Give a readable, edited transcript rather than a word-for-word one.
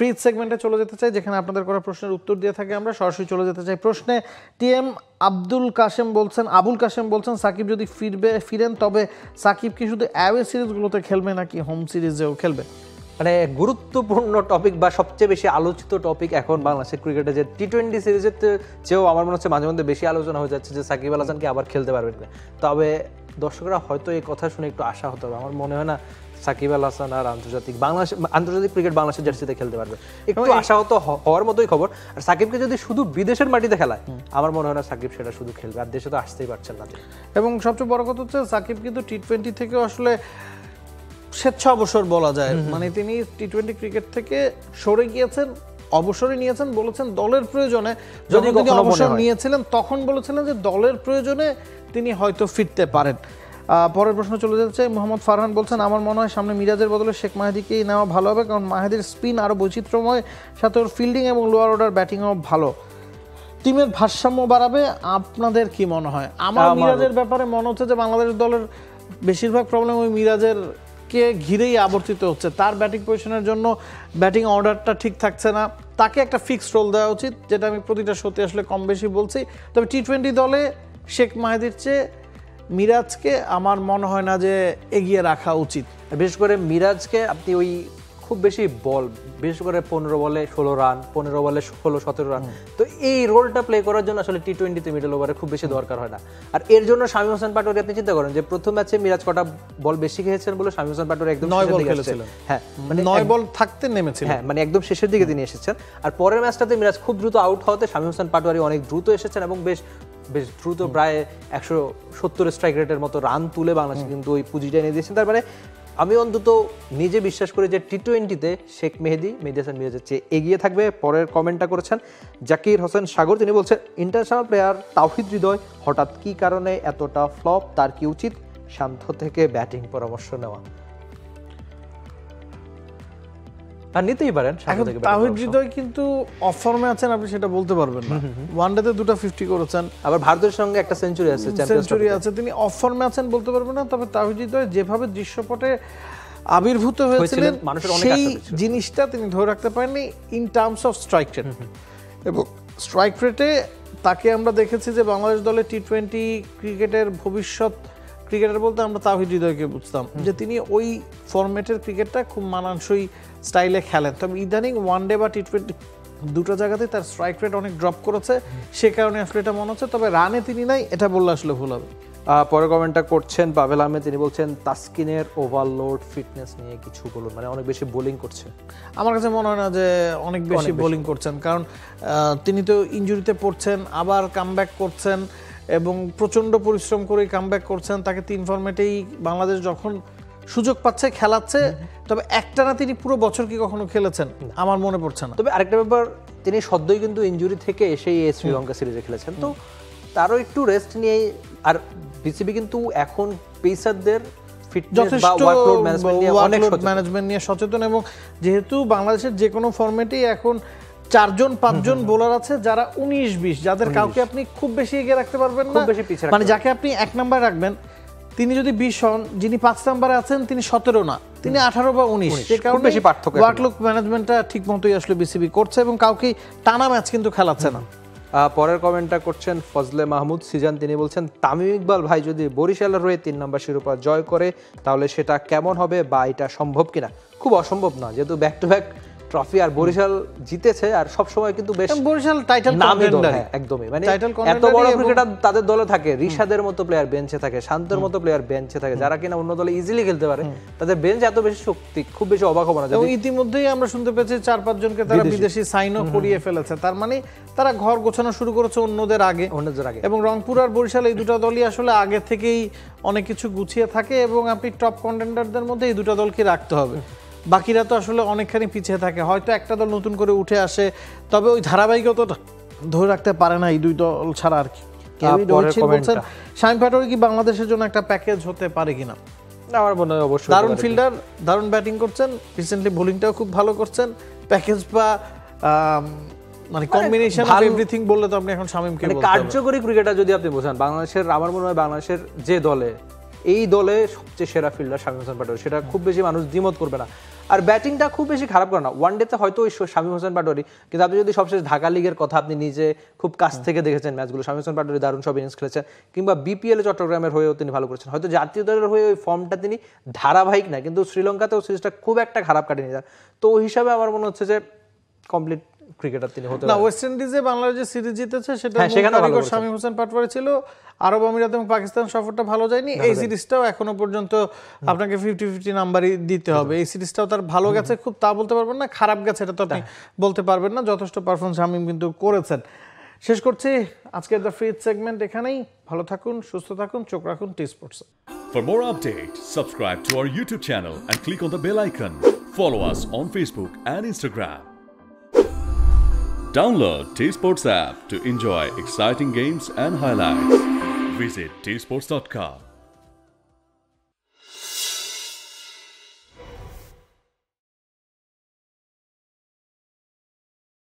প্রিজ সেগমেন্টে চলে যেতে চাই, যেখানে আপনাদের করা প্রশ্নের উত্তর দিয়ে থাকে। আমরা সরাসরি চলে যেতে চাই প্রশ্নে। টিএম আবুল কাশেম বলছেন সাকিব যদি ফিরেন তবে সাকিব কি শুধু অ্যাওয়ে সিরিজগুলোতে খেলবে নাকি হোম সিরিজেও খেলবে? মানে গুরুত্বপূর্ণ টপিক বা সবচেয়ে বেশি আলোচিত টপিক এখন বাংলাদেশের ক্রিকেটে, যে টি-20 সিরিজের চেয়েও আমার মনে হচ্ছে মাঝে মধ্যে বেশি আলোচনা হয়ে যাচ্ছে যে সাকিব আল হাসান কি আবার খেলতে পারবেন কিনা। তবে দর্শকরা হয়তো এই কথা শুনে একটু আশা হতে হবে। আমার মনে হয় না সাকিব আল হাসান আর আন্তর্জাতিক ক্রিকেট বাংলাদেশের জার্সিতে খেলতে পারবে। একটু আশাহত হওয়ার মতোই খবর। আর সাকিবকে যদি শুধু বিদেশের মাটিতে খেলায়, আমার মনে হয় না সাকিব সেটা শুধু খেলবে, আর দেশে তো আসতেই পারছেন না। এবং সবচেয়ে বড় কথা হচ্ছে সাকিব কিন্তু টি-20 থেকেও আসলে স্বেচ্ছা অবসর বলা যায়, মানে তিনি টি-20 ক্রিকেট থেকে সরে গিয়েছেন, অবসরই নিয়েছেন, বলেছেন দলের প্রয়োজনে। যদি অবসর নিয়েছিলেন তখন বলেছিলেন যে দলের প্রয়োজনে তিনি হয়তো ফিরতে পারেন। পরের প্রশ্ন চলে যেতে চাই। মোহাম্মদ ফারহান বলছেন আমার মনে হয় সামনে মিরাজের বদলে শেখ মাহেদীকেই নেওয়া ভালো হবে, কারণ মাহেদীর স্পিন আরও বৈচিত্র্যময়, সাথে ওর ফিল্ডিং এবং লোয়ার অর্ডার ব্যাটিংও ভালো, টিমের ভারসাম্য বাড়াবে। আপনাদের কি মনে হয়? আমার মিরাজের ব্যাপারে মনে হচ্ছে যে বাংলাদেশ দলের বেশিরভাগ প্রবলেম ওই মিরাজের কে ঘিরেই আবর্তিত হচ্ছে। তার ব্যাটিং পজিশনের জন্য ব্যাটিং অর্ডারটা ঠিক থাকছে না, তাকে একটা ফিক্সড রোল দেওয়া উচিত, যেটা আমি প্রতিটা শোতে আসলে কম বেশি বলছি। তবে টি-20 দলে শেখ মাহেদীর চেয়ে মিরাজকে আমার মনে হয় না যে এগিয়ে রাখা উচিত। বিশেষ করে মিরাজকে আপনি ওই খুব বেশি বল, বিশেষ করে 15 বলে 16 রান, 15 বলে 16-17 রান, তো এই রোলটা প্লে করার জন্য আসলে টি-20তে মিডল ওভারে খুব বেশি দরকার হয় না। আর এর জন্য শামীম হোসেন পাটোয়ারি, আপনি চিন্তা করেন যে প্রথম ম্যাচে মিরাজ কটা বল বেশি খেয়েছেন বলে শামীম হোসেন পাটোয়ারি একদম 9 বল খেলেছিলেন। হ্যাঁ, মানে 9 বল থাকতে নেমেছিলেন। হ্যাঁ, মানে একদম শেষের দিকে তিনি এসেছেন। আর পরের ম্যাচটাতে মিরাজ খুব দ্রুত আউট হওয়াতে শামীম হোসেন পাটোয়ারি অনেক দ্রুত এসেছেন এবং বেশ দ্রুত প্রায় 170 স্ট্রাইক রেটের মতো রান তুলে বাংলাদেশ কিন্তু ওই পুঁজিটা এনে দিয়েছেন। তার মানে আমি অন্তত নিজে বিশ্বাস করি যে টি-20তে শেখ মেহেদী হাসান মিরাজের চেয়ে এগিয়ে থাকবে। পরের কমেন্টটা করেছেন জাকির হোসেন সাগর, তিনি বলছেন ইন্টারন্যাশনাল প্লেয়ার তাওহিদ হৃদয় হঠাৎ কি কারণে এতটা ফ্লপ, তার কি উচিত শান্ত থেকে ব্যাটিং পরামর্শ নেওয়া? আর নিতেই পারেন। তাওহিদ হৃদয় কিন্তু অফ ফর্মে আছেন, আপনি সেটা বলতে পারবেন না। ওয়ানডেতে 2টা 50 করেছেন, আবার ভারতের সঙ্গে একটা সেঞ্চুরি আছে, তিনি অফ ফর্মে আছেন বলতে পারবেন না। তবে তাওহিদ হৃদয় যেভাবে দৃশ্যপটে আবির্ভূত হয়েছিলেন সেই জিনিসটা তিনি ধরে রাখতে পারেননি in terms of strike rate. এবং স্ট্রাইক রেটে তাকে আমরা দেখেছি যে বাংলাদেশ দলে টি-20 ক্রিকেটের ভবিষ্যৎ ক্রিকেটার বলতে আমরা তাওহিদ হৃদয়কে বুঝতাম যে তিনি ওই ফরম্যাটের ক্রিকেটটা খুব মানানসই স্টাইলে খেলেন। তবে ইদানিং ওয়ানডে বা টি-20 দুটো জায়গাতেই তার স্ট্রাইক রেট অনেক ড্রপ করেছে, সে কারণে আসলে এটা মনে হচ্ছে। তবে রানে তিনি নাই, এটা বললে আসলে ভুল হবে। পরে কমেন্টটা করছেন পাভেল আহমেদ, তিনি বলছেন তাসকিনের ওভারলোড ফিটনেস নিয়ে কিছু বলুন, মানে অনেক বেশি বোলিং করছে। আমার কাছে মনে হয় না যে অনেক বেশি বোলিং করছেন, কারণ তিনি তো ইনজুরিতে পড়ছেন, আবার কামব্যাক করছেন এবং প্রচণ্ড পরিশ্রম করেই কামব্যাক করছেন। তাকে 3 ফরম্যাটেই বাংলাদেশ যখন সুযোগ পাচ্ছে খেলাচ্ছে। তবে একটানা তিনি পুরো বছর কি কখনো খেলেছেন আমার মনে পড়ছে না। তবে আরেকটা ব্যাপার, তিনি সদ্যই কিন্তু ইনজুরি থেকে এসেই শ্রীলঙ্কা সিরিজে খেলেছেন, তো তারও একটু রেস্ট নিয়ে। আর বিসিবি কিন্তু এখন পেসারদের যথেষ্ট ওয়ার্কলোড ম্যানেজমেন্ট নিয়ে সচেতন, এবং যেহেতু বাংলাদেশের যে কোনো ফরম্যাটেই এখন 4-5জন বোলার আছে যারা 19-20, যাদের কাউকে আপনি খুব বেশি এগিয়ে রাখতে পারবেন না, মানে যাকে আপনি 1 নাম্বার রাখবেন তিনি যদি 20 হন, যিনি 5 নাম্বারে আছেন তিনি 17 না, তিনি 18 বা 19। সে কারণে ওয়ার্কলোড ম্যানেজমেন্টটা ঠিক মতোই আসলে বিসিবি করছে এবং কাউকে টানা ম্যাচ কিন্তু খেলাচ্ছে না। পরের কমেন্টটা করছেন ফজলে মাহমুদ সিজান, তিনি বলছেন তামিম ইকবাল ভাই যদি বরিশালের হয়ে 3 নম্বর শিরোপা জয় করে তাহলে সেটা কেমন হবে বা এটা সম্ভব কিনা? খুব অসম্ভব না, যেহেতু ব্যাক টু ব্যাক ট্রফি আর বরিশাল জিতেছে, আর সব সময় কিন্তু বেশ বরিশাল টাইটেল কন্টেন্ডার, একদমই মানে এত বড় ক্রিকেটার তাদের দলে থাকে, রিশাদের মতো প্লেয়ার বেঞ্চে থাকে, শান্তর মতো প্লেয়ার বেঞ্চে থাকে, যারা কিনা অন্য দলে ইজিলি খেলতে পারে, তাদের বেঞ্চ এত বেশি শক্তি, খুব বেশি অবাক হবে না। এবং ইতিমধ্যেই আমরা শুনতে পেয়েছি 4-5 জনকে তারা বিদেশি সাইনও করিয়ে ফেলেছে, তার মানে তারা ঘর গোছানো শুরু করেছে অন্যদের আগে। এবং রংপুর আর বরিশাল এই দুটো দলই আসলে আগে থেকেই অনেক কিছু গুছিয়ে থাকে, এবং আপনি টপ কন্টেন্ডারদের মধ্যে এই দুটো দলকে রাখতে হবে। বাকিরা তো আসলে অনেকখানি পিছিয়ে থাকে, হয়তো একটা দল নতুন করে উঠে আসে, তবে ওই ধারাবাহিকতা ধরে রাখতে পারে না এই দুই দল ছাড়া আর কি। বলছেন শামীম পাটোয়ারি কি বাংলাদেশের জন্য একটা প্যাকেজ হতে পারে কিনা? আমার মনে হয় অবশ্যই। দারুণ ফিল্ডার, দারুণ ব্যাটিং করছেন, রিসেন্টলি বোলিংটাও খুব ভালো করছেন। প্যাকেজ বা মানে কম্বিনেশন অফ এভরিথিং বললে তো আপনি এখন শামীমকে বলতে হবে। কার্যকরী ক্রিকেটার যদি আপনি বোঝান, বাংলাদেশের আমার মনে হয় বাংলাদেশের যে দলে এই দলে সবচেয়ে সেরা ফিল্ডার শামীম হোসেন পাটোয়ারি, সেটা খুব বেশি মানুষ দ্বিমত করবে না। আর ব্যাটিংটা খুব বেশি খারাপ করে না, ওয়ানডেতে হয়তো ওই শামীম হোসেন পাটোয়ারি, কিন্তু আপনি যদি সবশেষ ঢাকা লিগের কথা আপনি নিজে খুব কাছ থেকে দেখেছেন ম্যাচগুলো, শামীম হোসেন পাটোয়ারি দারুণ সব ইনিংস খেলেছেন, কিংবা বিপিএল চট্টগ্রামের হয়েও তিনি ভালো করেছেন। হয়তো জাতীয় দলের হয়ে ওই ফর্মটা তিনি ধারাবাহিক না, কিন্তু শ্রীলঙ্কাতেও সিরিজটা খুব একটা খারাপ কাটেনি তার। তো ওই হিসাবে আমার মনে হচ্ছে যে কমপ্লিট ক্রিকেটার তিনি হতে না। ওয়েস্ট ইন্ডিজে বাংলাদেশ যে সিরিজ জিতেছে সেটা শামীম হোসেন পাটোয়ারি ছিল। আরব আমিরাত এবং পাকিস্তান সফরটা ভালো যায়নি। এই সিরিজটাও এখনো পর্যন্ত আপনাকে 50-50 নাম্বারই দিতে হবে। এই সিরিজটাও তার ভালো গেছে খুব তা বলতে পারবেন না, খারাপ গেছে এটা তো আপনি বলতে পারবেন না। যথেষ্ট পারফরমেন্স শামীম কিন্তু করেছেন। শেষ করছি আজকের দ্য ফ্রিজ সেগমেন্ট এখানেই। ভালো থাকুন, সুস্থ থাকুন, চোখ রাখুন T Sports. For more updates, subscribe to our YouTube channel and click on the bell icon. Follow us on Facebook and Instagram. Download T-Sports app to enjoy exciting games and highlights. Visit tsports.com.